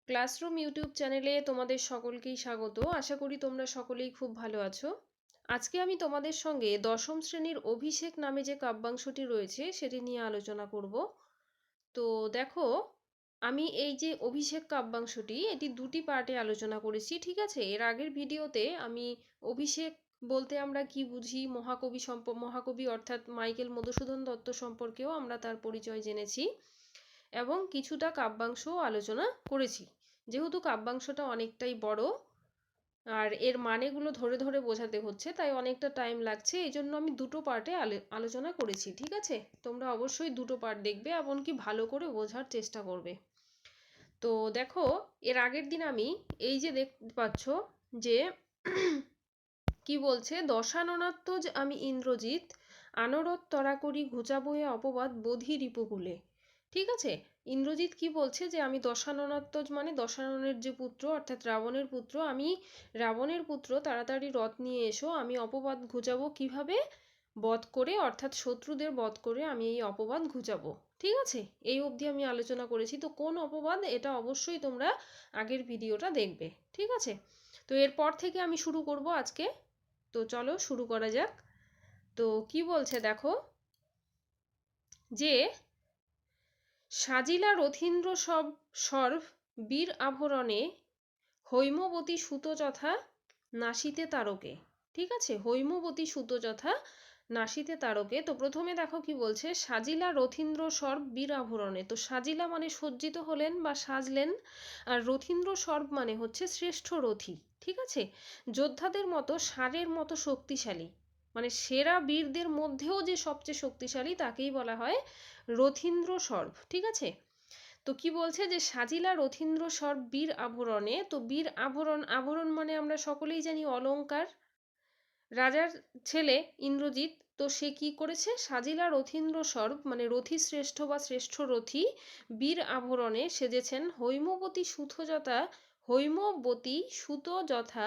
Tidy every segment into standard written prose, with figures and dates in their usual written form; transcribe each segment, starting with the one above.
Classroom YouTube চ্যানেলে তোমাদের সকলকেই স্বাগত। আশা করি তোমরা সকলেই খুব ভালো আছো। আজকে আমি তোমাদের সঙ্গে দশম শ্রেণীর অভিষেক নামে যে কাব্যাংশটি রয়েছে সেটি নিয়ে আলোচনা করব। তো দেখো, আমি এই যে অভিষেক কাব্যাংশটি এটি দুটি পার্টে আলোচনা করেছি, ঠিক আছে? এর আগের ভিডিওতে আমি অভিষেক বলতে আমরা কি বুঝি, মহাকবি অর্থাৎ মাইকেল মধুসূদন দত্ত সম্পর্কেও আমরা তার পরিচয় জেনেছি এবং কিছুটা কাব্যাংশও আলোচনা করেছি। যেহেতু কাব্যাংশটা অনেকটাই বড় আর এর মানেগুলো ধরে ধরে বোঝাতে হচ্ছে, তাই অনেকটা টাইম লাগছে, এই জন্য আমি দুটো পার্টে আলোচনা করেছি, ঠিক আছে? তোমরা অবশ্যই দুটো পার্ট দেখবে, এমনকি ভালো করে বোঝার চেষ্টা করবে। তো দেখো, এর আগের দিন আমি এই যে দেখতে পাচ্ছ যে কি বলছে, দশাননাত্মজ আমি ইন্দ্রজিৎ আনরত তরা করি ঘুচাবয়ে অপবাদ বোধি রিপুকুলে। ঠিক আছে, ইন্দ্রজিৎ কি বলছে যে আমি দশাননাত্মজ মানে দশাননের যে পুত্র অর্থাৎ রাবণের পুত্র, আমি রাবণের পুত্র, তাড়াতাড়ি রথ নিয়ে এসো, আমি অপবাদ ঘুচাবো কিভাবে, বধ করে, অর্থাৎ শত্রুদের বধ করে আমি এই অপবাদ ঘুচাবো। ঠিক আছে, এই অবধি আমি আলোচনা করেছি। তো কোন অপবাদ, এটা অবশ্যই তোমরা আগের ভিডিওটা দেখবে, ঠিক আছে? তো এরপর থেকে আমি শুরু করব আজকে। তো চলো শুরু করা যাক। তো কি বলছে দেখো, যে সাজিলা রথীন্দ্র সব সর্ব বীর আভরণে হৈমবতী সুত যথা নাসিতে তারকে। ঠিক আছে, হৈমবতী সুত যথা নাসিতে তারকে। তো প্রথমে দেখো কি বলছে, সাজিলা রথীন্দ্র সর্ব বীর আভরণে। তো সাজিলা মানে সজ্জিত হলেন বা সাজলেন, আর রথীন্দ্র সর্ব মানে হচ্ছে শ্রেষ্ঠ রথী। ঠিক আছে, যোদ্ধাদের মতো ষাঁড়ের মতো শক্তিশালী, মানে সেরা বীরদের মধ্যেও যে সবচেয়ে শক্তিশালী তাকেই বলা হয় রথীন্দ্র সর্ব। ঠিক আছে, তো কি বলছে যে সাজিলা রথীন্দ্র সর্ব বীর আভরণে। তো বীর আভরণ, আভরণ মানে আমরা সকলেই জানি অলংকার। রাজার ছেলে ইন্দ্রজিৎ, তো সে কি করেছে, সাজিলা রথীন্দ্র সর্ব মানে রথী শ্রেষ্ঠ বা শ্রেষ্ঠ রথী বীর আভরণে সেজেছেন হৈমবতী সুতযথা, হৈমবতী সুত যথা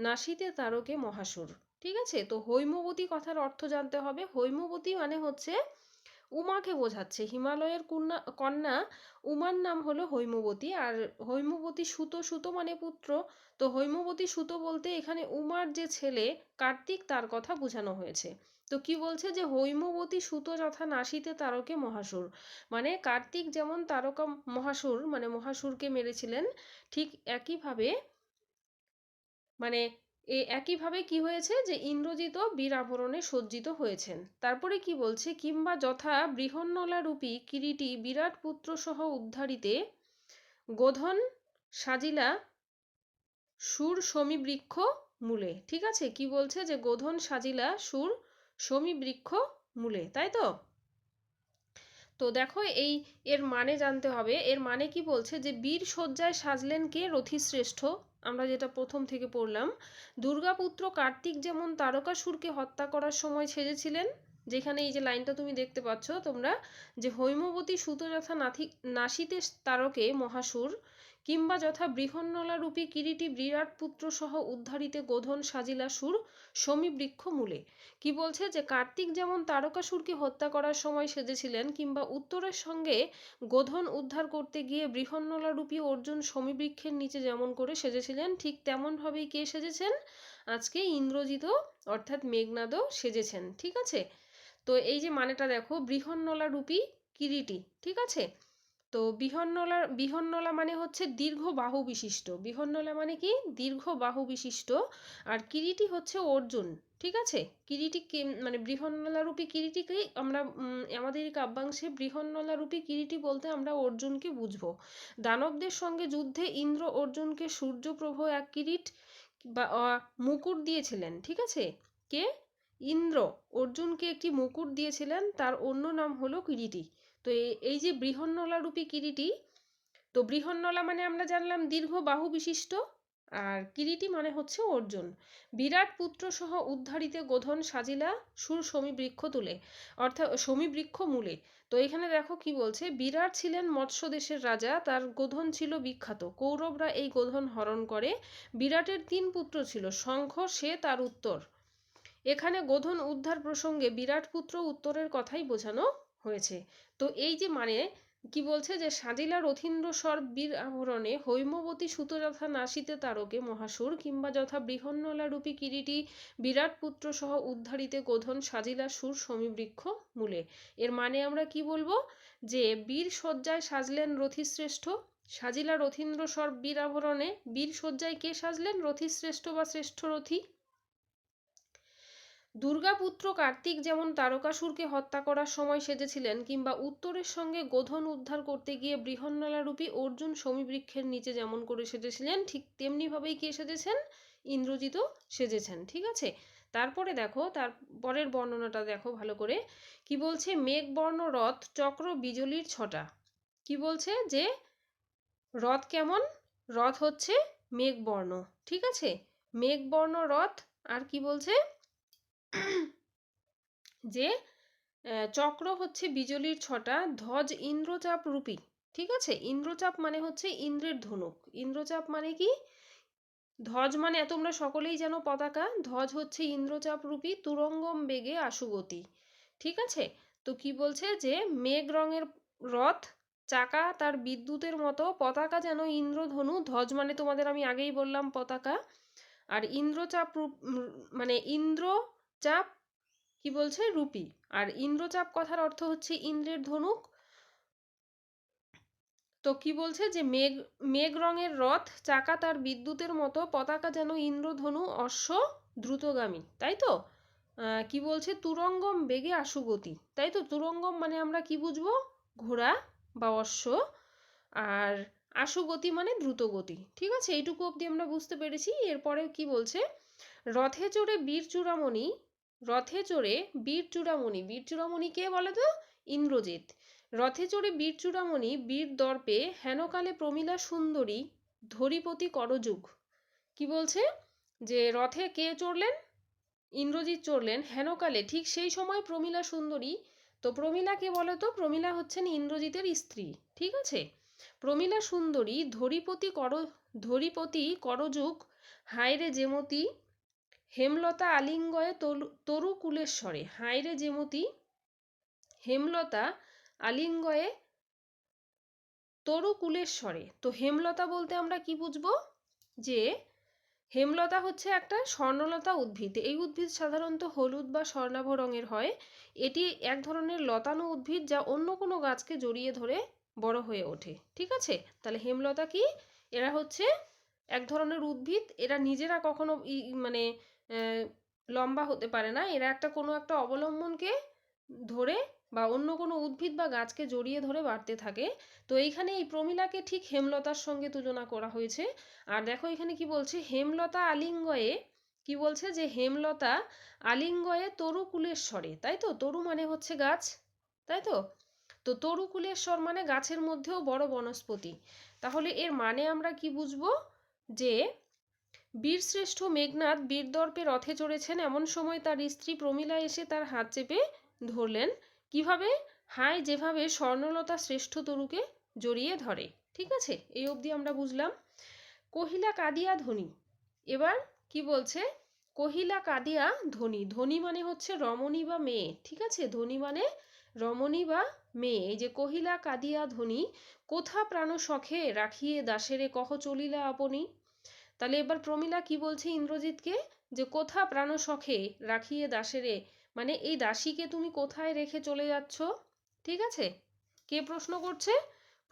নাসিতে তারকে মহাসুর। ঠিক আছে, তো হৈমবতী কথার অর্থ জানতে হবে। হৈমবতী মানে হচ্ছে উমাকে বোঝাচ্ছে, হিমালয়ের কন্যা কন্যা উমার নাম হলো হৈমবতী। আর হৈমবতী সুত, সুত মানে পুত্র। তো হৈমবতী সুত বলতে এখানে উমার যে ছেলে কার্তিক তার কথা বোঝানো হয়েছে। তো কি বলছে যে হৈমবতী সুত যথা নাসিতে তারকে মহাসুর, মানে কার্তিক যেমন তারকা মহাসুর মানে মহাসুরকে মেরেছিলেন, ঠিক একইভাবে মানে একইভাবে কি হয়েছে যে ইন্দ্রজিৎও বীর আভরণে সজ্জিত হয়েছেন। তারপরে কি বলছে, কিংবা যথা বৃহন্নলা রূপী কিরীটি বিরাট পুত্র সহ উদ্ধারিতে গোধন সাজিলা সুর সমীবৃক্ষ মূলে। ঠিক আছে, কি বলছে যে গোধন সাজিলা সুর সমীবৃক্ষ মূলে, তাই তো? তো দেখো, এর মানে জানতে হবে। এর মানে কি বলছে যে বীর সজ্জায় সাজলেন কে, রথীশ্রেষ্ঠ, আমরা যেটা প্রথম থেকে পড়লাম। দুর্গাপুত্র কার্তিক যেমন তারকাসুরকে হত্যা করার সময় সেজেছিলেন, যেখানে এই যে লাইনটা তুমি দেখতে পাচ্ছ তোমরা, যে হৈমবতী সুত যথা নাসিতে তারকে মহাসুর, কিংবা যথা বৃহন্নলা রূপী কিরীটি বিরাট পুত্র সহ উদ্ধারিতে গোধন সাজিলা সুর সমীবৃক্ষ মূলে। কি বলছে যে কার্তিক যেমন তারকাসুরকে হত্যা করার সময় সেজেছিলেন, কিংবা উত্তরের সঙ্গে গোধন উদ্ধার করতে গিয়ে বৃহন্নলা রূপী অর্জুন সমীবৃক্ষের নিচে যেমন করে সেজেছিলেন, ঠিক তেমনভাবেই কে সেজেছেন, আজকে ইন্দ্রজিৎও অর্থাৎ মেঘনাদও সেজেছেন। ঠিক আছে, তো এই যে মানেটা দেখো, বৃহন্নলা রূপী কিরীটি। ঠিক আছে, তো বিহন্নলা মানে হচ্ছে দীর্ঘ বাহু বিশিষ্ট। বিহন্নলা মানে কি, দীর্ঘ বাহু বিশিষ্ট। আর কিরীটি হচ্ছে অর্জুন। ঠিক আছে, কিরীটি মানে বৃহন্নলা রূপী কিরীটিকে আমরা আমাদের এই কাব্যাংশে বৃহন্নলা রূপী কিরীটি বলতে আমরা অর্জুনকে বুঝবো। দানবদের সঙ্গে যুদ্ধে ইন্দ্র অর্জুনকে সূর্যপ্রভ এক কিরীট বা মুকুট দিয়েছিলেন। ঠিক আছে, কে, ইন্দ্র অর্জুনকে একটি মুকুট দিয়েছিলেন, তার অন্য নাম হলো কিরীটি। তো এই যে বৃহন্নলা রূপী কিরীটি, তো বৃহন্নলা মানে আমরা জানলাম দীর্ঘ বাহু বিশিষ্ট, আর কিরীটি মানে হচ্ছে অর্জুন। বিরাট পুত্র সহ উদ্ধারিতে গোধন সাজিলা সুর সমীবৃক্ষ তুলে, অর্থাৎ সমীবৃক্ষ মূলে। তো এখানে দেখো কি বলছে, বিরাট ছিলেন মৎস্য দেশের রাজা, তার গোধন ছিল বিখ্যাত, কৌরবরা এই গোধন হরণ করে। বিরাটের 3 পুত্র ছিল, শঙ্খ সে তার উত্তর। এখানে গোধন উদ্ধার প্রসঙ্গে বিরাট পুত্র উত্তরের কথাই বোঝানো হয়েছে। তো এই যে মানে কি বলছে যে সাজিলা রথীন্দ্র স্বর বীর আভরণে হৈমবতী সুত যথা নাসিতে তারকে মহাসুর কিংবা যথা বৃহন্নলা রূপী কিরীটি বিরাট পুত্র সহ উদ্ধারিতে গোধন সাজিলা সুর সমীবৃক্ষ মূলে। এর মানে আমরা কি বলবো, যে বীর সজ্জায় সাজলেন রথীশ্রেষ্ঠ, সাজিলা রথীন্দ্র স্বর বীর আভরণে, বীর সজ্জায় কে সাজলেন, রথীশ্রেষ্ঠ বা শ্রেষ্ঠ রথী। দুর্গাপুত্র কার্তিক যেমন তারকাসুরকে হত্যা করার সময় সেজেছিলেন, কিংবা উত্তরের সঙ্গে গোধন উদ্ধার করতে গিয়ে বৃহন্নলারূপী অর্জুন সমীবৃক্ষের নিচে যেমন করে সেজেছিলেন, ঠিক তেমনিভাবেই কে সেজেছেন, ইন্দ্রজিৎও সেজেছেন। ঠিক আছে, তারপরে দেখো, তার পরের বর্ণনাটা দেখো ভালো করে। কি বলছে, মেঘবর্ণ রথ চক্র বিজলির ছটা। কি বলছে যে রথ কেমন, রথ হচ্ছে মেঘবর্ণ। ঠিক আছে, মেঘবর্ণ রথ। আর কি বলছে যে চক্র হচ্ছে বিজলির ছটা, ধ্বজ ইন্দ্রচাপ রূপী। ঠিক আছে, ইন্দ্রচাপ মানে হচ্ছে ইন্দ্রের ধনুক। ইন্দ্রচাপ মানে কি, ধ্বজ মানে তোমরা সকলেই জানো পতাকা, ধ্বজ হচ্ছে ইন্দ্রচাপ রূপী, তুরঙ্গম বেগে আশুগতি। ঠিক আছে, তো কি বলছে যে মেঘ রঙের রথ, চাকা তার বিদ্যুতের মতো, পতাকা যেন ইন্দ্রধনু, ধ্বজ মানে তোমাদের আমি আগেই বললাম পতাকা, আর ইন্দ্রচাপ মানে ইন্দ্রচাপ কি বলছে, রূপী। আর ইন্দ্রচাপ কথার অর্থ হচ্ছে ইন্দ্রের ধনুক। তো কি বলছে যে মেঘ রঙের রথ, চাকা তার বিদ্যুতের মতো, পতাকা যেন ইন্দ্রধনু, অশ্ব দ্রুতগামী। তাই তো, কি বলছে, তুরঙ্গম বেগে আশুগতি। তাই তো, তুরঙ্গম মানে আমরা কি বুঝবো, ঘোড়া বা অশ্ব, আর আশুগতি মানে দ্রুতগতি। ঠিক আছে, এইটুকু অবধি আমরা বুঝতে পেরেছি। এরপরে কি বলছে, রথে চড়ে বীর চূড়ামণি, রথে চড়ে বীর চূড়ামণি, বীর চূড়ামণি কে বলে তো, ইন্দ্রজিৎ। রথে চড়ে বীর চূড়ামণি বীর দর্পে হেনকালে প্রমীলা সুন্দরী ধরিপতি করযুগ। কি বলছে যে রথে কে চড়লেন, ইন্দ্রজিৎ চড়লেন, হেনকালে ঠিক সেই সময় প্রমীলা সুন্দরী। তো প্রমীলা কে বলে তো, প্রমীলা হচ্ছেন ইন্দ্রজিতের স্ত্রী। ঠিক আছে, প্রমীলা সুন্দরী ধরিপতি করযুগ, হায়রে যেমতি হেমলতা আলিঙ্গয়ে তরু কুলেশ্বরে। হায়রে যেমতি হেমলতা আলিঙ্গয়ে তরু কুলেশ্বরে। তো হেমলতা বলতে আমরা কি বুঝবো, যে হেমলতা হচ্ছে একটা স্বর্ণলতা উদ্ভিদ। এই উদ্ভিদ সাধারণত হলুদ বা স্বর্ণাভ রঙের হয়। এটি এক ধরনের লতানো উদ্ভিদ যা অন্য কোনো গাছকে জড়িয়ে ধরে বড় হয়ে ওঠে। ঠিক আছে, তাহলে হেমলতা কি, এরা হচ্ছে এক ধরনের উদ্ভিদ, এরা নিজেরা কখনো মানে লম্বা হতে পারে না, এরা একটা কোনো একটা অবলম্বনকে ধরে বা অন্য কোনো উদ্ভিদ বা গাছকে জড়িয়ে ধরে বাড়তে থাকে। তো এইখানে এই প্রমীলাকে ঠিক হেমলতার সঙ্গে তুলনা করা হয়েছে। আর দেখো এখানে কি বলছে, হেমলতা আলিঙ্গয়ে, কি বলছে যে হেমলতা আলিঙ্গয়ে তরু কুলেশ্বরে। তাই তো, তরু মানে হচ্ছে গাছ, তাই তো, তো তরু কুলেশ্বর মানে গাছের মধ্যেও বড় বনস্পতি। তাহলে এর মানে আমরা কি বুঝবো, যে বীরশ্রেষ্ঠ মেঘনাদ বীরদর্পে রথে চড়েছেন, এমন সময় তার স্ত্রী প্রমীলা এসে তার হাত চেপে ধরলেন। কিভাবে, হায় যেভাবে স্বর্ণলতা শ্রেষ্ঠ তরুকে জড়িয়ে ধরে। ঠিক আছে, এই অবধি আমরা বুঝলাম। কহিলা কাঁদিয়া ধ্বনি। এবার কি বলছে, কহিলা কাঁদিয়া ধ্বনি, ধ্বনি মানে হচ্ছে রমণী বা মেয়ে। ঠিক আছে, ধ্বনি মানে রমণী বা মেয়ে। এই যে কহিলা কাঁদিয়া ধ্বনি, কোথা প্রাণ শখে রাখিয়ে দাসেরে কহ চলিলা আপনি। তাহলে এবার প্রমীলা কি বলছে ইন্দ্রজিৎকে, যে কোথা প্রাণ শখে রাখিয়ে দাসেরে, মানে এই দাসীকে তুমি কোথায় রেখে চলে যাচ্ছ। ঠিক আছে, কে প্রশ্ন করছে,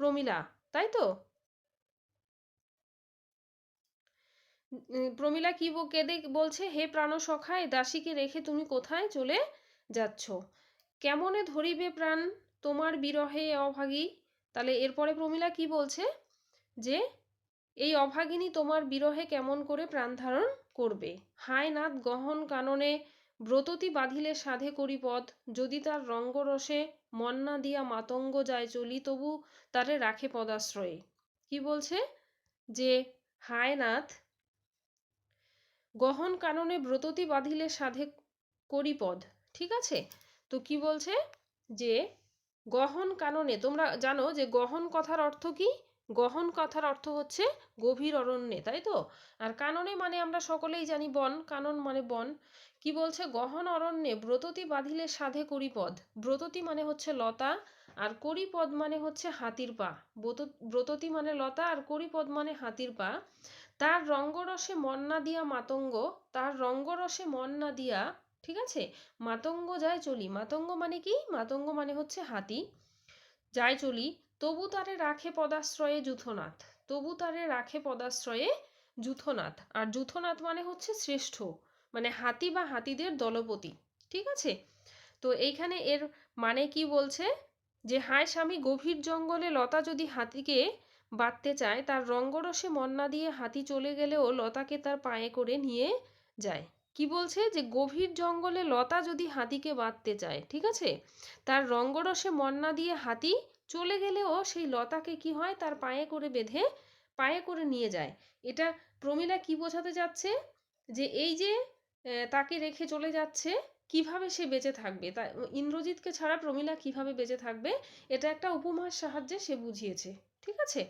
প্রমীলা। তাই তো, প্রমীলা কি কেঁদে বলছে, হে প্রাণ সখায় দাসীকে রেখে তুমি কোথায় চলে যাচ্ছ, কেমনে ধরিবে প্রাণ তোমার বিরহে অভাগী। তাহলে এরপরে প্রমীলা কি বলছে, যে এই অভাগিনী তোমার বিরহে কেমন করে প্রাণ ধারণ করবে। হায় নাথ গহন কাননে ব্রততি বাঁধিলে সাধে করি পদ, যদি তার রঙ্গরসে মন না দিয়া মাতঙ্গ যায় চলি, তবু তারে রাখে পদাশ্রয়ে। কি বলছে, যে হায় নাথ গহন কাননে ব্রততি বাঁধিলে সাধে করি পদ। ঠিক আছে, তো কি বলছে, যে গহন কাননে, তোমরা জানো যে গহন কথার অর্থ কি, গহন কথার অর্থ হচ্ছে গভীর অরণ্যে। তাই তো, আর কাননে মানে আমরা সকলেই জানি বন, কানন মানে বন। কি বলছে, গহন অরণ্যে ব্রততি বাঁধিলে সাধে করি পদ। ব্রততি মানে হচ্ছে লতা, আর করিপদ মানে হচ্ছে হাতির পা। ব্রততী মানে লতা, আর করিপদ মানে হাতির পা। তার রঙ্গরসে মন না দিয়া মাতঙ্গ, তার রঙ্গরসে মন না দিয়া, ঠিক আছে, মাতঙ্গ যায় চলি। মাতঙ্গ মানে কি? মাতঙ্গ মানে হচ্ছে হাতি। যায় চলি, তবু তারে রাখে পদাশ্রয়ে যূথনাথ। তবু তারে রাখে পদাশ্রয়ে যূথনাথ। আর যূথনাথ মানে হচ্ছে শ্রেষ্ঠ, মানে হাতি বা হাতিদের দলপতি। ঠিক আছে, তো এইখানে এর মানে কি বলছে যে হায় স্বামী, গভীর জঙ্গলে লতা যদি হাতিকে বাঁধতে চায়, তার রঙ্গরসে মন না দিয়ে হাতি চলে গেলেও লতাকে তার পায়ে করে নিয়ে যায়। কি বলছে? যে গভীর জঙ্গলে লতা যদি হাতিকে বাঁধতে চায়, ঠিক আছে, তার রঙ্গরসে মন না দিয়ে হাতি চলে গেলেও সেই লতাকে কি হয়, তার পায়ে করে বেঁধে পায়ে করে নিয়ে যায়। এটা প্রমীলা কি বোঝাতে যাচ্ছে? যে এই যে তাকে রেখে চলে যাচ্ছে, কিভাবে সে বেঁচে থাকবে, তা ইন্দ্রজিৎকে ছাড়া প্রমীলা কিভাবে বেঁচে থাকবে, এটা একটা উপমার সাহায্যে সে বুঝিয়েছে। ঠিক আছে,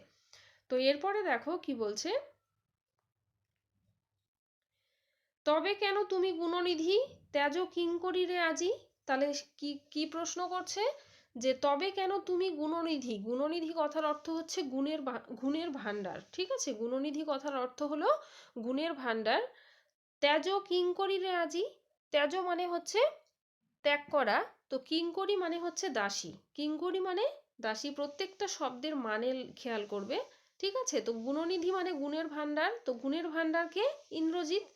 তো এরপরে দেখো কি বলছে, তবে কেন তুমি গুণনিধি ত্যাজ কিঙ্করি রে আজি। তাহলে কি কি প্রশ্ন করছে? যে তবে কেন তুমি গুণনিধি। গুণনিধি কথার অর্থ হচ্ছে গুণের ভাণ্ডার। ঠিক আছে, গুণনিধি কথার অর্থ হলো গুণের ভাণ্ডার। ত্যাজ কিঙ্করি রে আজি। ত্যাজ মানে হচ্ছে ত্যাগ করা, তো কিঙ্করি মানে হচ্ছে দাসী। কিঙ্করি মানে দাসী। প্রত্যেকটা শব্দের মানে খেয়াল করবে। ঠিক আছে, তো গুণনিধি মানে গুণের ভাণ্ডার, তো গুণের ভাণ্ডারকে ইন্দ্রজিৎ।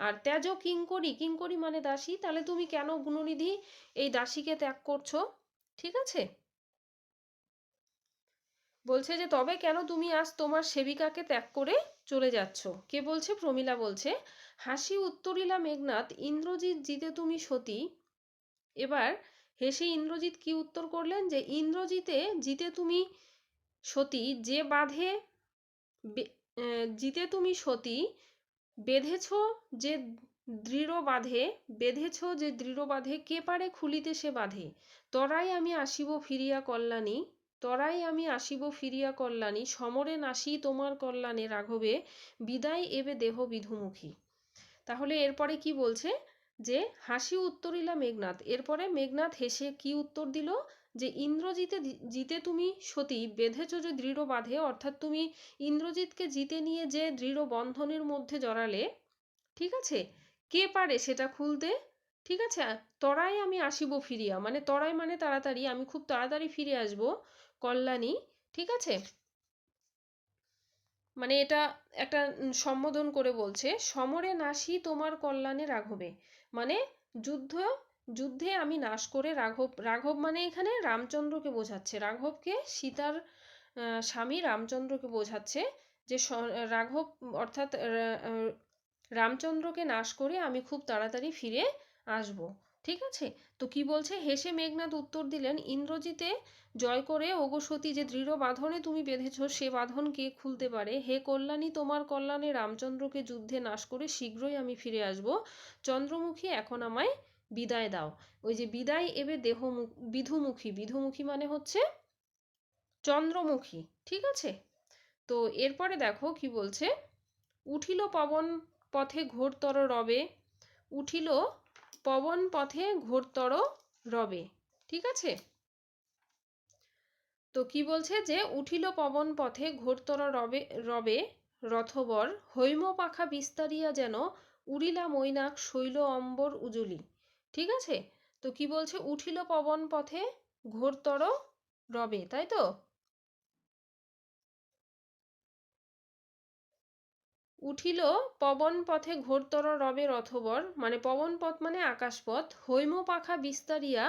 আর ত্যাজ কিঙ্করি, কিঙ্করি মানে দাসী, তাহলে তুমি কেন গুণনিধি এই দাসীকে ত্যাগ করছো? ঠিক আছে, বলছে যে তবে কেন তুমি আজ তোমার সেবিকাকে ত্যাগ করে চলে যাচ্ছ। কে বলছে? প্রমীলা বলছে। হাসি উত্তরিলা মেঘনাদ, ইন্দ্রজিৎ জিতে তুমি সতী। এবার হেসে ইন্দ্রজিৎ কি উত্তর করলেন? যে ইন্দ্রজিতে জিতে তুমি সতী, যে বাঁধে জিতে তুমি সতী, বেঁধেছ যে দৃঢ় বাঁধে, বেঁধেছ যে দৃঢ় বাঁধে, কে পারে খুলিতে সে বাঁধে। তরাই আমি আসিব ফিরিয়া কল্যাণী, তরাই আমি আসিব ফিরিয়া কল্যাণী, সমরে নাসি তোমার কল্যাণে রাঘবে, বিদায় এবে দেহ বিধুমুখী। তাহলে এরপরে কি বলছে? যে হাসি উত্তরিলা মেঘনাদ। এরপরে মেঘনাদ হেসে কি উত্তর দিল? যে ইন্দ্রজিতে জিতে তুমি সতী, বেঁধেছ যে দৃঢ় বাঁধে, অর্থাৎ তুমি ইন্দ্রজিৎকে জিতে নিয়ে যে দৃঢ় বন্ধনের মধ্যে জড়ালে, ঠিক আছে, কে পারে সেটা খুলতে। ঠিক আছে, তরাই আমি আসিব ফিরিয়া, মানে তরাই মানে তাড়াতাড়ি, আমি খুব তাড়াতাড়ি ফিরে আসব কল্যাণী। ঠিক আছে, মানে এটা একটা সম্বোধন করে বলছে, সমরে নাশি তোমার কল্যাণে রাঘবে, মানে যুদ্ধ যুদ্ধে আমি নাশ করে রাঘব, রাঘব মানে এখানে রামচন্দ্রকে বোঝাচ্ছে, রাঘবকে সীতার স্বামী রামচন্দ্রকে বোঝাচ্ছে, যে রাঘব অর্থাৎ রামচন্দ্রকে নাশ করে আমি খুব তাড়াতাড়ি ফিরে আসব। ঠিক আছে, তো কি বলছে? হেসে মেঘনাদ উত্তর দিলেন, ইন্দ্রজিতে জয় করে ওগো সতী, যে দৃঢ় বাঁধনে তুমি বেঁধেছ, সে বাঁধন কে খুলতে পারে? হে কল্যাণী, তোমার কল্যাণে রামচন্দ্রকে যুদ্ধে নাশ করে শীঘ্রই আমি ফিরে আসব। চন্দ্রমুখী, এখন আমায় বিদায় দাও। ওই যে বিদায় এবে দেহ বিধুমুখী, বিধুমুখী মানে হচ্ছে চন্দ্রমুখী। ঠিক আছে, তো এরপরে দেখো কি বলছে, উঠিল পবন পথে ঘোরতর রবে, উঠিল পবন পথে ঘোরতর রবে। ঠিক আছে, তো কি বলছে? যে উঠিল পবন পথে ঘোরতর রবে রবে রথবর, হৈম পাখা বিস্তারিয়া যেন উড়িলা মৈনাক শৈল অম্বর উজুলি। ঠিক আছে, তো কি বলছে? উঠিল পবন পথে ঘোরতর রবে, তাই তো? উঠিল পবন পথে ঘোরতর রবে রথবর, মানে পবন পথ মানে আকাশপথ, হৈম পাখা বিস্তারিয়া।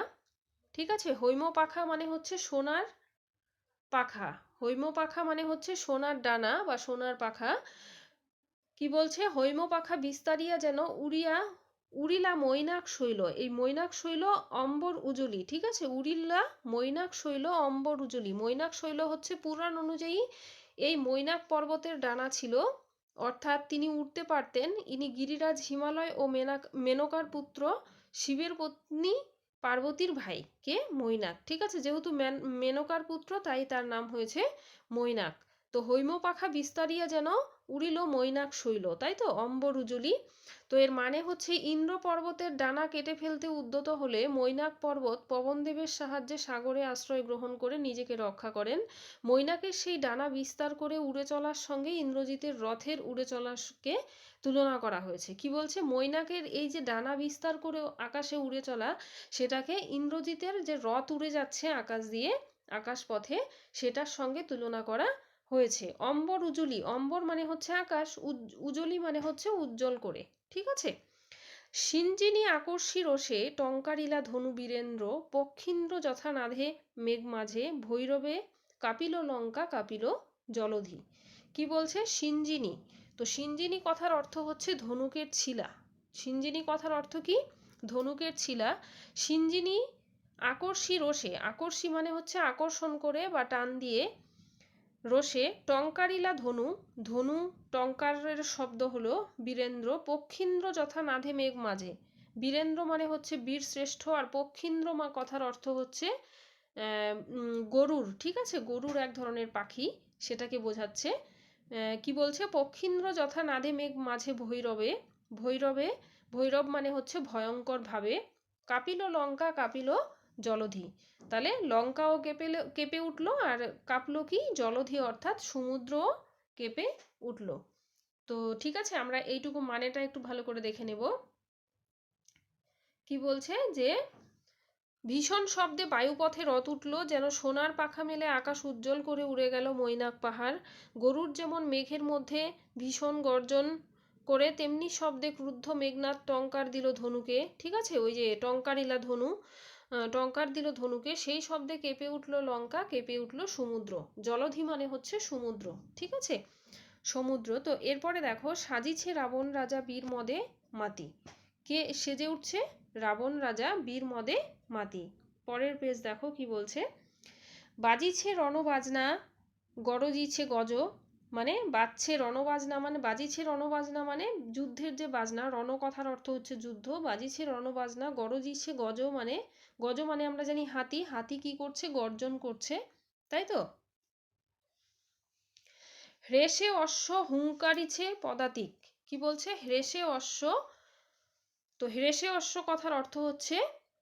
ঠিক আছে, হৈম পাখা মানে হচ্ছে সোনার পাখা, হৈম পাখা মানে হচ্ছে সোনার ডানা বা সোনার পাখা। কি বলছে? হৈম পাখা বিস্তারিয়া যেন উড়িলা মৈনাক শৈল, এই মৈনাক শৈল অম্বর উজলি। ঠিক আছে, উড়িল্লা মৈনাক শৈল অম্বর উজলি। মৈনাক শৈল হচ্ছে পুরাণ অনুযায়ী এই মৈনাক পর্বতের ডানা ছিল, অর্থাৎ তিনি উঠতে পারতেন। ইনি গিরিরাজ হিমালয় ও মেনকার পুত্র, শিবের পত্নী পার্বতীর ভাই, কে? মৈনাক। ঠিক আছে, যেহেতু মেনকার পুত্র তাই তার নাম হয়েছে মৈনাক। তো তো হৈম পাখা বিস্তারিয়া যেন উড়িল মৈনাক শৈল, তাই তো, অম্বর উজুলি। তো এর মানে হচ্ছে ইন্দ্র পর্বতের ডানা কেটে ফেলতে উদ্যত হলে মৈনাক পর্বত পবনদেবের সাহায্যে সাগরে আশ্রয় গ্রহণ করে নিজেকে রক্ষা করেন। মৈনাকের সেই ডানা বিস্তার করে উড়ে চলার সঙ্গে ইন্দ্রজিতের রথের উড়ে চলাকে তুলনা করা হয়েছে। কি বলছে, মৈনাকের এই যে ডানা বিস্তার করে আকাশে উড়ে চলা, সেটাকে ইন্দ্রজিতের যে রথ উড়ে যাচ্ছে আকাশ দিয়ে আকাশ পথে, সেটার সঙ্গে তুলনা করা হয়েছে। অম্বর উজুলি, অম্বর মানে হচ্ছে আকাশ, উজলি মানে হচ্ছে উজ্জ্বল করে, ঠিক আছে। সিঞ্জিনী আকর্ষী রোষে টঙ্কারিলা ধনু বীরেন্দ্র, পক্ষীন্দ্র যথা নাধে মেঘ মাঝে, ভৈরবে কাপিল লঙ্কা কাপিল জলধি। কি বলছে, সিঞ্জিনী। তো সিঞ্জিনী কথার অর্থ হচ্ছে ধনুকের ছিলা। সিঞ্জিনী কথার অর্থ কি, ধনুকের ছিলা। সিঞ্জিনী আকর্ষী রোষে, আকর্ষী মানে হচ্ছে আকর্ষণ করে বা টান দিয়ে, রোষে টঙ্কারিলা ধনু, ধনু টঙ্কারের শব্দ হলো বীরেন্দ্র, পক্ষীন্দ্র যথা নাধে মেঘ মাঝে, বীরেন্দ্র মানে হচ্ছে বীর শ্রেষ্ঠ, আর পক্ষীন্দ্র কথার অর্থ হচ্ছে গরুর, ঠিক আছে, গরুর এক ধরনের পাখি, সেটাকে বোঝাচ্ছে। কি বলছে, পক্ষীন্দ্র যথা নাধে মেঘ মাঝে ভৈরবে, ভৈরবে, ভৈরব মানে হচ্ছে ভয়ঙ্কর ভাবে, কাপিল লঙ্কা কাপিল জলধি, তাহলে লঙ্কাও কেঁপে উঠলো, আর কাঁপলো কি, জলধি অর্থাৎ সমুদ্র কেঁপে উঠলো। তো ঠিক আছে, আমরা এইটুকু মানেটা একটু ভালো করে দেখে নেব। কি বলছে, যে ভীষণ শব্দে বায়ুপথে রথ উঠল, যেন সোনার পাখা মেলে আকাশ উজ্জ্বল করে উড়ে গেল মৈনাক পাহাড়। গরুর যেমন মেঘের মধ্যে ভীষণ গর্জন করে, তেমনি শব্দে ক্রুদ্ধ মেঘনাদ টঙ্কার দিল ধনুকে, ঠিক আছে, ওই যে টঙ্কারিলা ধনু, টঙ্কার দিল ধনুকে, সেই শব্দে কেঁপে উঠল লঙ্কা, কেঁপে উঠল সমুদ্র। জলধি মানে হচ্ছে সমুদ্র, ঠিক আছে, সমুদ্র। তো এরপরে দেখো, সাজিছে রাবণ রাজা বীর মদে মাতি। কে সেজে উঠছে, রাবণ রাজা বীর মদে মাতি। পরের পেজ দেখো কি বলছে, বাজিছে রণবাজনা গরজিছে গজ, মানে বাজছে রণবাজনা, মানে বাজিছে রণবাজনা মানে যুদ্ধের যে বাজনা, রণ কথার অর্থ হচ্ছে যুদ্ধ, বাজিছে রণবাজনা, গরজিছে গজ মানে, গজ মানে আমরা জানি হাতি, হাতি কি করছে, গর্জন করছে, তাই তো। হ্রেষে অশ্ব হুঙ্কারিছে পদাতিক। কি বলছে, হ্রেষে অশ্ব, তো হ্রেষে অশ্ব কথার অর্থ হচ্ছে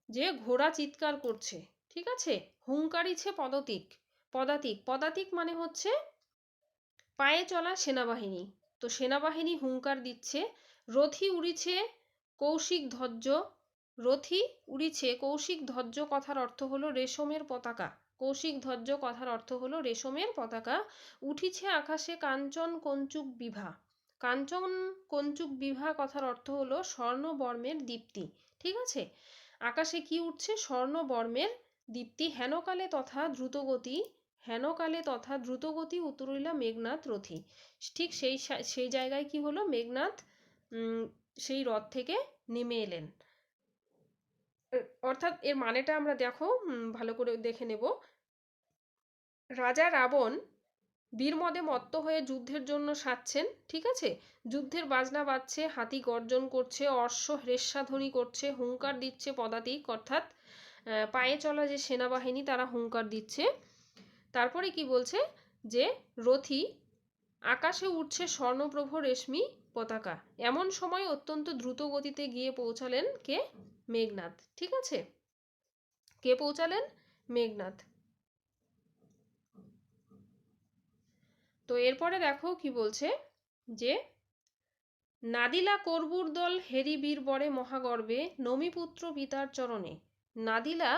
যে ঘোড়া চিৎকার করছে, ঠিক আছে। হুঙ্কারিছে পদাতিক, পদাতিক, পদাতিক মানে হচ্ছে পায়ে চলা সেনাবাহিনী, তো সেনাবাহিনী হুঙ্কার দিচ্ছে। রথি উড়িছে কৌশিক ধ্বজ, রথি উড়িছে কৌশিক ধ্বজ কথার অর্থ হলো রেশমের পতাকা, কৌশিক ধ্বজ কথার অর্থ হলো রেশমের পতাকা। উঠিছে আকাশে কাঞ্চন কঞ্চুক বিভা, কাঞ্চন কঞ্চুক বিভা কথার অর্থ হলো স্বর্ণবর্মের দীপ্তি, ঠিক আছে। আকাশে কি উঠছে, স্বর্ণবর্মের দীপ্তি। হেনকালে তথা দ্রুতগতি, হেনকালে তথা দ্রুতগতি উতরিলা মেঘনাদ রথি, ঠিক সেই জায়গায় কি হলো, মেঘনাদ সেই রথ থেকে নেমে এলেন। অর্থাৎ এর মানেটা আমরা দেখো ভালো করে দেখে নেব। রাজা রাবণ বীরমদে মত্ত হয়ে যুদ্ধের জন্য সাজছেন, ঠিক আছে, যুদ্ধের বাজনা বাজছে, হাতি গর্জন করছে, অশ্ব হ্রেস্বাধ্বনি করছে, হুঙ্কার দিচ্ছে পদাতিক, অর্থাৎ পায়ে চলা যে সেনাবাহিনী তারা হুঙ্কার দিচ্ছে। তারপরে কি বলছে, যে রথি আকাশে উঠছে স্বর্ণপ্রভ রেশমি পতাকা, এমন সময় অত্যন্ত দ্রুত গতিতে গিয়ে পৌঁছালেন কে, মেঘনাদ, ঠিক আছে, কে পৌঁছালেন, মেঘনাদ। তো এরপরে দেখো কি বলছে, যে নাদিলা করবুর দল হেরি বীর বরে মহাগর্বে, নমিপুত্র পিতার চরণে। নাদিলা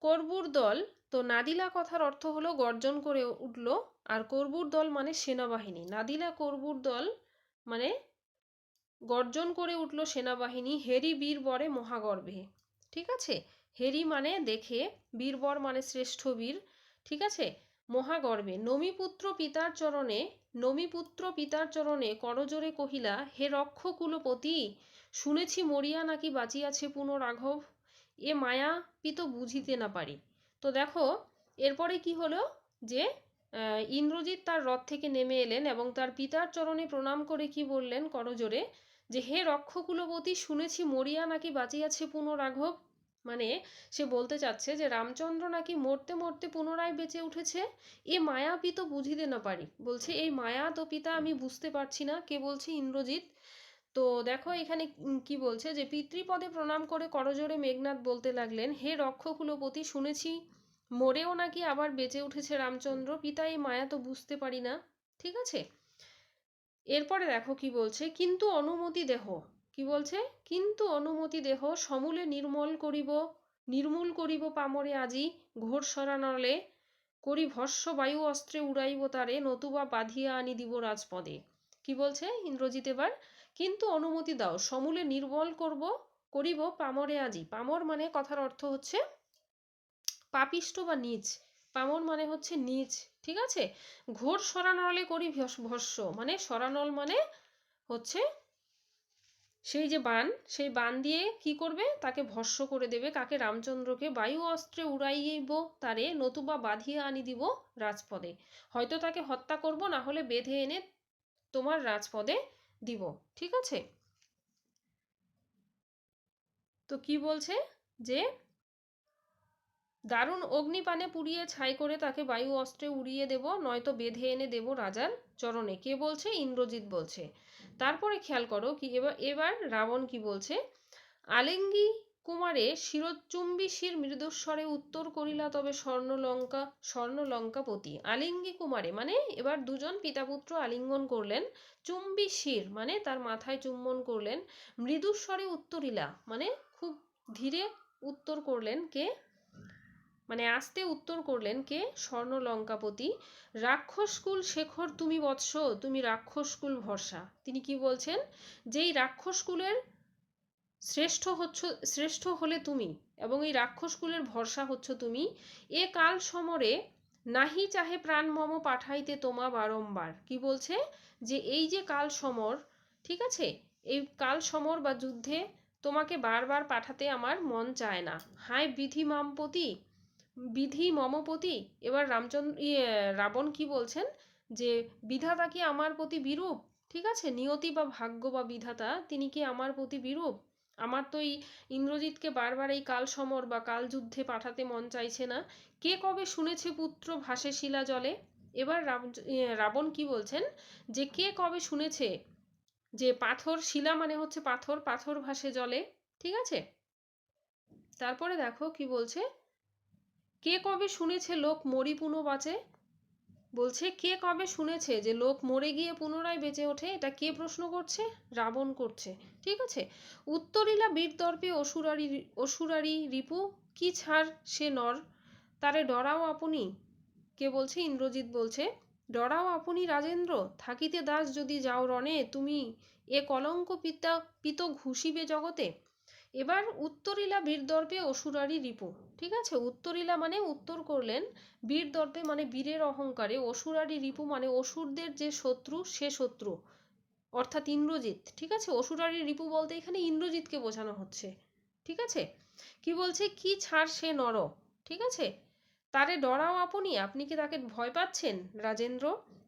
করবুর দল, তো নাদিলা কথার অর্থ হলো গর্জন করে উঠল, আর করবুর দল মানে সেনাবাহিনী, নাদিলা করবুর দল মানে গর্জন করে উঠল সেনাবাহিনী, হেরি বীর বরে মহাগর্বে, ঠিক আছে, হেরি মানে দেখে, বীরবর মানে শ্রেষ্ঠ বীর, ঠিক আছে, মহাগর্বে। নমিপুত্র পিতার চরণে, নমিপুত্র পিতার চরণে করজোরে কহিলা, হে রক্ষ কুলপতি, শুনেছি মরিয়া নাকি বাঁচিয়াছে পুনরাঘব, এ মায়া পিত বুঝিতে না পারি। তো দেখো এরপরে কি হলো, যে ইন্দ্রজিৎ তার রথ থেকে নেমে এলেন এবং তার পিতার চরণে প্রণাম করে কি বললেন করজোরে, যে হে রক্ষ কুলপতি, শুনেছি মরিয়া নাকি বাঁচিয়াছে পুনরাঘব, মানে সে বলতে চাচ্ছে যে রামচন্দ্র নাকি মরতে মরতে পুনরায় বেঁচে উঠেছে। এ মায়া পিত বুঝিতে না পারি, বলছে এই মায়া তো পিতা আমি বুঝতে পারছি না। কে বলছে? ইন্দ্রজিৎ। তো দেখো এখানে কি বলছে যে পিতৃপদে প্রণাম করে করজোড়ে মেঘনাদ বলতে লাগলেন, হে রক্ষকুলপতি, শুনেছি মরেও নাকি আবার বেঁচে উঠেছে রামচন্দ্র, পিতা এই মায়া তো বুঝতে পারি না। ঠিক আছে, এরপরে দেখো কি বলছে, কিন্তু অনুমতি দেহ। কি বলছে? কিন্তু অনুমতি দেহ সমূলে নির্মূল করিব পামরে আজি, ঘোর সরানলে করি ভস্য বায়ু অস্ত্রে উড়াইব তারে, নতুবা বাঁধিয়া আনি দিব রাজপদে। কি বলছে ইন্দ্রজিৎ এবার? কিন্তু অনুমতি দাও, সমূলে নির্মল করিব পামরে আজি। পামর মানে কথার অর্থ হচ্ছে পাপিষ্ট বা নীচ। পামর মানে হচ্ছে নীচ। ঠিক আছে, ঘোর সরানলে করি ভস্য, মানে সরানল মানে হচ্ছে সেই যে বান, সেই বান দিয়ে কি করবে? তাকে ভস্য করে দেবে। কাকে? রামচন্দ্রকে। বায়ু অস্ত্রে উড়াইব তারে, নতুবা বাঁধিয়া আনি দিব রাজপদে। হয়তো তাকে হত্যা করব, না হলে বেঁধে এনে তোমার রাজপদে দিব। ঠিক আছে, তো কি বলছে যে দারুণ অগ্নিপানে পুড়িয়ে ছাই করে তাকে বায়ু অস্ত্রে উড়িয়ে দেব, নয়তো বেঁধে এনে দেব রাজার চরণে। কে বলছে? ইন্দ্রজিৎ বলছে। তারপরে খেয়াল করো কি এবার এবার রাবণ কি বলছে, আলিঙ্গি কুমারে শিরোচুম্বী শির মৃদুস্বরে উত্তর করিলা তবে স্বর্ণলঙ্কাপতি। আলিঙ্গি কুমারে মানে এবার দুজন পিতাপুত্র আলিঙ্গন করলেন। চুম্বী শির মানে তার মাথায় চুম্বন করলেন। মৃদুস্বরে উত্তরিলা মানে খুব ধীরে উত্তর করলেন। কে? মানে আস্তে উত্তর করলেন। কে? স্বর্ণলঙ্কাপতি। রাক্ষসকুল শেখর তুমি বৎস, তুমি রাক্ষসকুল ভরসা। তিনি কি বলছেন? যেই রাক্ষসকুলের শ্রেষ্ঠ হলে তুমি, এবং এই রাক্ষসকুলের ভরসা হচ্ছ তুমি। এ কাল সমরে নাহি চাহে প্রাণ মম পাঠাইতে তোমা বারংবার। কি বলছে? যে এই যে কাল সমর, ঠিক আছে, এই কাল সমর বা যুদ্ধে তোমাকে বারবার পাঠাতে আমার মন চায় না। হায় বিধি মমপতি। এবার রাবণ কি বলছেন? যে বিধাতা কি আমার প্রতি বিরূপ? ঠিক আছে, নিয়তি বা ভাগ্য বা বিধাতা তিনি কি আমার প্রতি বিরূপ? আমার তো এই ইন্দ্রজিৎকে বারবার এই কাল সমর বা কাল যুদ্ধে পাঠাতে মন চাইছে না। কে কবে শুনেছে পুত্র ভাসে শিলা জলে? এবার রাবণ কি বলছেন? যে কে কবে শুনেছে যে পাথর, শিলা মানে হচ্ছে পাথর, পাথর ভাসে জলে। ঠিক আছে, তারপরে দেখো কি বলছে, কে কবে শুনেছে লোক মরি পুনঃ বাঁচে? বলছে কে কবে শুনেছে যে লোক মরে গিয়ে পুনরায় বেঁচে ওঠে? এটা কে প্রশ্ন করছে? রাবণ করছে। ঠিক আছে, উত্তরিলা বীর দর্পে অসুরারি রিপু, কি ছাড় সে নর, তারে ডরাও আপনি। কে বলছে? ইন্দ্রজিৎ বলছে, ডরাও আপনি রাজেন্দ্র, থাকিতে দাস যদি যাও রণে তুমি, এ কলঙ্ক পিত ঘুষিবে জগতে। এবার উত্তরিলা বীরদর্পে অসুরারি রিপু। ঠিক আছে, উত্তরিলা মানে উত্তর করলেন, বীরদর্পে মানে বীরের অহংকারে, অসুরারি রিপু মানে অসুরদের যে শত্রু, সে শত্রু অর্থাৎ ইন্দ্রজিৎ। ঠিক আছে, অসুরারি রিপু বলতে এখানে ইন্দ্রজিৎকে বোঝানো হচ্ছে। ঠিক আছে, কি বলছে? কি ছাড় সে নর। ঠিক আছে, তারে ডরাও আপনি, আপনি কি তাকে ভয় পাচ্ছেন রাজেন্দ্র?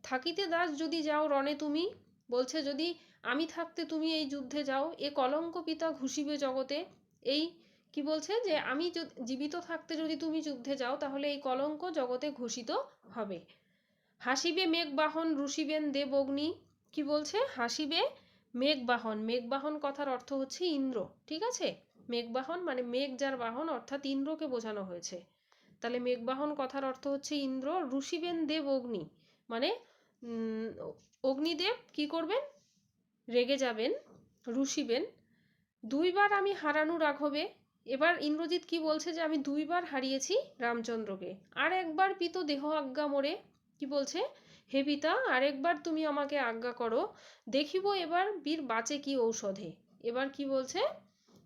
থাকিতে দাস যদি যাও রণে তুমি, বলছে যদি আমি থাকতে তুমি এই যুদ্ধে যাও, এ কলঙ্ক পিতা ঘুষিবে জগতে। এই কি বলছে যে আমি জীবিত থাকতে যদি তুমি যুদ্ধে যাও, তাহলে এই কলঙ্ক জগতে ঘোষিত হবে। হাসিবে মেঘবাহন রুষিবেন দেব অগ্নি। কি বলছে? হাসিবে মেঘবাহন, মেঘবাহন কথার অর্থ হচ্ছে ইন্দ্র। ঠিক আছে, মেঘবাহন মানে মেঘ যার বাহন, অর্থাৎ ইন্দ্রকে বোঝানো হয়েছে। তাহলে মেঘবাহন কথার অর্থ হচ্ছে ইন্দ্র। ঋষিবেন দেব অগ্নি মানে অগ্নিদেব কি করবেন? রেগে যাবেন। ঋষিবেন দুইবার আমি হারানু রাঘবে। এবার ইন্দ্রজিৎ কি বলছে? যে আমি দুইবার হারিয়েছি রামচন্দ্রকে, আর একবার পিত দেহ আজ্ঞা মোরে। কি বলছে? হে পিতা, আরেকবার তুমি আমাকে আজ্ঞা করো, দেখিব এবার বীর বাঁচে কি ঔষধে। এবার কি বলছে?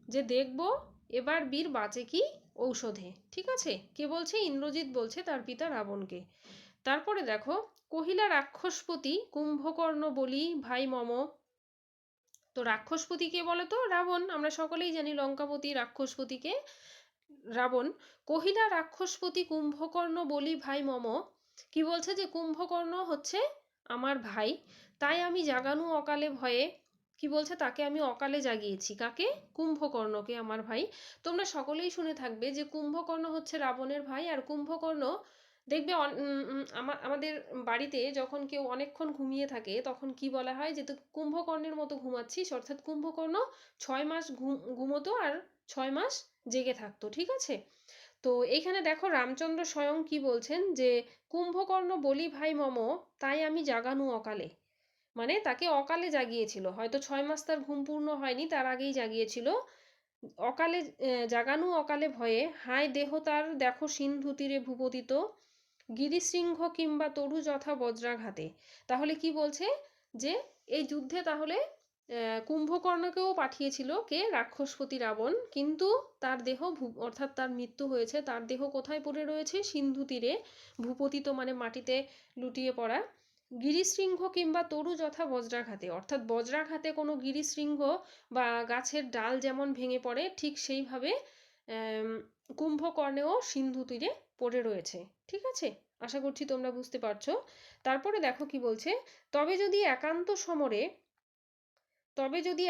যে দেখব এবার বীর বাঁচে কি ঔষধে। ঠিক আছে, কে বলছে? ইন্দ্রজিৎ বলছে তার পিতা রাবণকে। তারপরে দেখো, কহিলা রাক্ষসপতি কুম্ভকর্ণ বলি ভাই মম। তো রাক্ষসপতি কে বলে? তো রাবণ। আমরা সকলেই জানি লঙ্কাপতি রাক্ষসপতিকে রাবণ। কহিলা রাক্ষসপতি কুম্ভকর্ণ বলি ভাই মম। কি বলছে? যে কুম্ভকর্ণ হচ্ছে আমার ভাই, তাই আমি জাগানু অকালে ভয়ে কি বলছে, তাকে আমি অকালে জাগিয়েছি। কাকে? কুম্ভকর্ণকে, আমার ভাই। তোমরা সকলেই শুনে থাকবে যে কুম্ভকর্ণ হচ্ছে রাবণের ভাই। আর কুম্ভকর্ণ দেখবে আমাদের বাড়িতে যখন কেউ অনেকক্ষণ ঘুমিয়ে থাকে তখন কি বলা হয় যে তুই কুম্ভকর্ণের মতো ঘুমাচ্ছিস, অর্থাৎ কুম্ভকর্ণ 6 মাস ঘুমোতো আর 6 মাস জেগে থাকতো, ঠিক আছে। তো এইখানে দেখো রামচন্দ্র স্বয়ং কি বলছেন যে কুম্ভকর্ণ বলি ভাই মম, তাই আমি জাগানু অকালে। মানে তাকে অকালে জাগিয়েছিল, হয়তো 6 মাস তার ঘুম পূর্ণ হয়নি, তার আগেই জাগিয়েছিল। অকালে জাগানু অকালে ভয়ে, হায় দেহ তার দেখো সিন্ধু তীরে ভূপতিত, গিরিশৃঙ্গ কিংবা তরু যথা বজ্রাঘাতে। তাহলে কি বলছে যে এই যুদ্ধে তাহলে কুম্ভকর্ণকেও পাঠিয়েছিল কে? রাক্ষসপতি রাবণ। কিন্তু তার দেহ অর্থাৎ তার মৃত্যু হয়েছে, তার দেহ কোথায় পড়ে রয়েছে? সিন্ধু তীরে ভূপতিত মানে মাটিতে লুটিয়ে পড়া। গিরিশৃঙ্গ কিংবা তরু যথা বজ্রাঘাতে, অর্থাৎ বজ্রাঘাতে কোনো গিরিশৃঙ্গ বা গাছের ডাল যেমন ভেঙে পড়ে ঠিক সেইভাবে কুম্ভকর্ণেও সিন্ধু তীরে পড়ে রয়েছে, ঠিক আছে। আশা করছি তোমরা বুঝতে পারছো। তারপরে দেখো কি বলছে, তবে যদি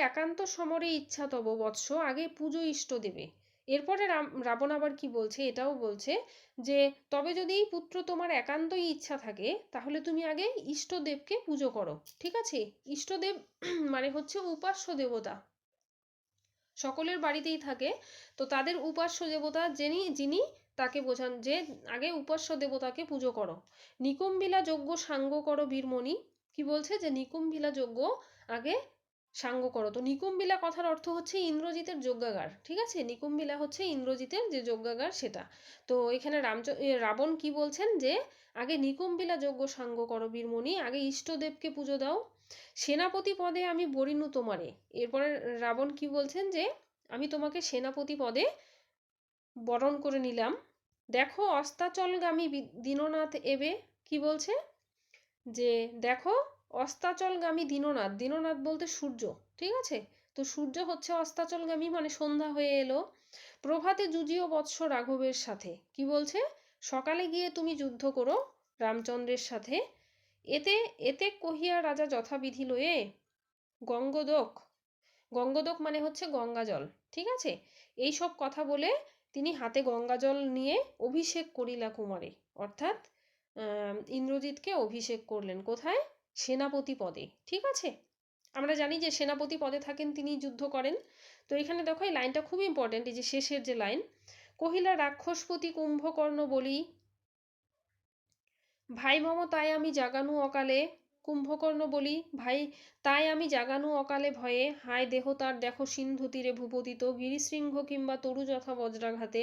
একান্ত সমরে ইচ্ছা তব বৎস, আগে পুজো ইষ্ট দেবে। এরপরে রাবণ আবার কি বলছে, এটাও বলছে যে তবে যদি পুত্র তোমার একান্তই ইচ্ছা থাকে তাহলে তুমি আগে ইষ্টদেবকে পুজো করো, ঠিক আছে। ইষ্টদেব মানে হচ্ছে উপাস্য দেবতা, সকলের বাড়িতেই থাকে। তো তাদের উপাস্য দেবতা যিনি তাকে বোঝান যে আগে উপাস্য দেবতাকে পুজো করো। নিকুম্বিলা যজ্ঞ সাঙ্গ করো বীরমণি। কি বলছে যে নিকুম্বিলা যজ্ঞ আগে সাঙ্গ করো। তো নিকুম্বিলা কথার অর্থ হচ্ছে ইন্দ্রজিতের যজ্ঞাগার, ঠিক আছে। নিকুম্বিলা হচ্ছে ইন্দ্রজিতের যে যজ্ঞাগার সেটা। তো এখানে রাবণ কি বলছেন যে আগে নিকুম্বিলা যজ্ঞ সাঙ্গ করো বীরমণি, আগে ইষ্টদেবকে পুজো দাও। সেনাপতি পদে আমি বরিনু তোমারে। এরপরে রাবণ কি বলছেন যে আমি তোমাকে সেনাপতি পদে বরণ করে নিলাম। দেখো অস্তাচলগামী দীননাথ এবে। কি বলছে যে দেখো অস্তাচলগামী দীননাথ, দীননাথ বলতে সূর্য, ঠিক আছে। তো সূর্য হচ্ছে অস্তাচলগামী মানে সন্ধ্যা হয়ে এলো। প্রভাতে যুজিও বৎস রাঘবের সাথে। কি বলছে, সকালে গিয়ে তুমি যুদ্ধ করো রামচন্দ্রের সাথে। এতে এতে কহিয়া রাজা যথাবিধি লয়ে গঙ্গোদক, গঙ্গোদক মানে হচ্ছে গঙ্গা জল, ঠিক আছে। এই সব কথা বলে তিনি হাতে গঙ্গা জল নিয়ে অভিষেক করিলা কুমারে, অর্থাৎ ইন্দ্রজিৎকে অভিষেক করলেন কোথায়? সেনাপতি পদে, ঠিক আছে। আমরা জানি যে সেনাপতি পদে থাকেন তিনি যুদ্ধ করেন। তো এখানে দেখো এই লাইনটা খুব ইম্পর্টেন্ট, এই যে শেষের যে লাইন, কহিলা রাক্ষসপতি কুম্ভকর্ণ বলি ভাই মম তাই আমি জাগানু অকালে। কুম্ভকর্ণ বলি ভাই তাই আমি জাগানু অকালে ভয়ে, হায় দেহ তার দেখো সিন্ধু তীরে ভূপতিত, গিরিশৃঙ্গ কিংবা তরু যথা বজ্রাঘাতে।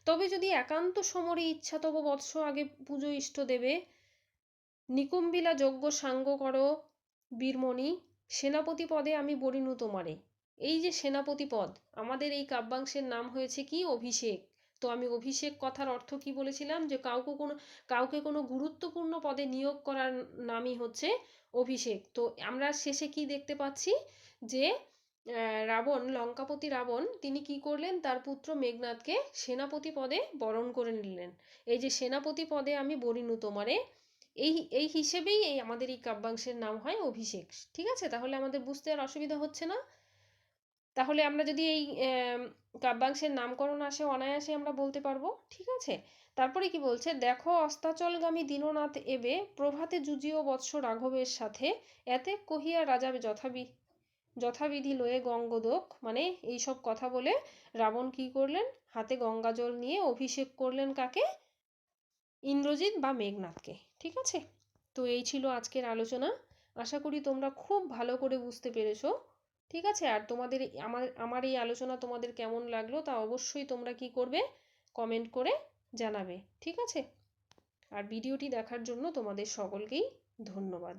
তবে যদি একান্ত সমরে ইচ্ছা তব বৎস, আগে পুজো ইষ্ট দেবে। নিকুম্বিলা যজ্ঞ সাঙ্গ করো বীরমণি, সেনাপতি পদে আমি বরিনু তোমারে। এই যে সেনাপতি পদ, আমাদের এই কাব্যাংশের নাম হয়েছে কি? অভিষেক। তো আমি অভিষেক কথার অর্থ কি বলেছিলাম যে কাউকে কোনো গুরুত্বপূর্ণ পদে নিয়োগ করার নামই হচ্ছে অভিষেক। তো আমরা শেষে কি দেখতে পাচ্ছি যে লঙ্কাপতি রাবণ তিনি কি করলেন? তার পুত্র মেঘনাদকে সেনাপতি পদে বরণ করে নিলেন। এই যে সেনাপতি পদে আমি বরিনু তোমারে, এই এই হিসেবেই আমাদের এই কাব্যাংশের নাম হয় অভিষেক, ঠিক আছে। তাহলে আমাদের বুঝতে আর অসুবিধা হচ্ছে না। তাহলে আমরা যদি এই কাব্যাংশের নামকরণ আসে অনায়াসে আমরা বলতে পারবো, ঠিক আছে। তারপরে কি বলছে, দেখো অস্তাচলগামী দীননাথ এবে, প্রভাতে যুজিও বৎস রাঘবের সাথে, এতে কহিয়া রাজা যথাবিধি লয়ে গঙ্গোদক। মানে এই সব কথা বলে রাবণ কি করলেন? হাতে গঙ্গা জল নিয়ে অভিষেক করলেন কাকে? ইন্দ্রজিৎ বা মেঘনাথকে, ঠিক আছে। তো এই ছিল আজকের আলোচনা। আশা করি তোমরা খুব ভালো করে বুঝতে পেরেছো, ঠিক আছে। আর তোমাদের আমার এই আলোচনা তোমাদের কেমন লাগলো তা অবশ্যই তোমরা কি করবে? কমেন্ট করে জানাবে, ঠিক আছে। আর ভিডিওটি দেখার জন্য তোমাদের সকলকেই ধন্যবাদ।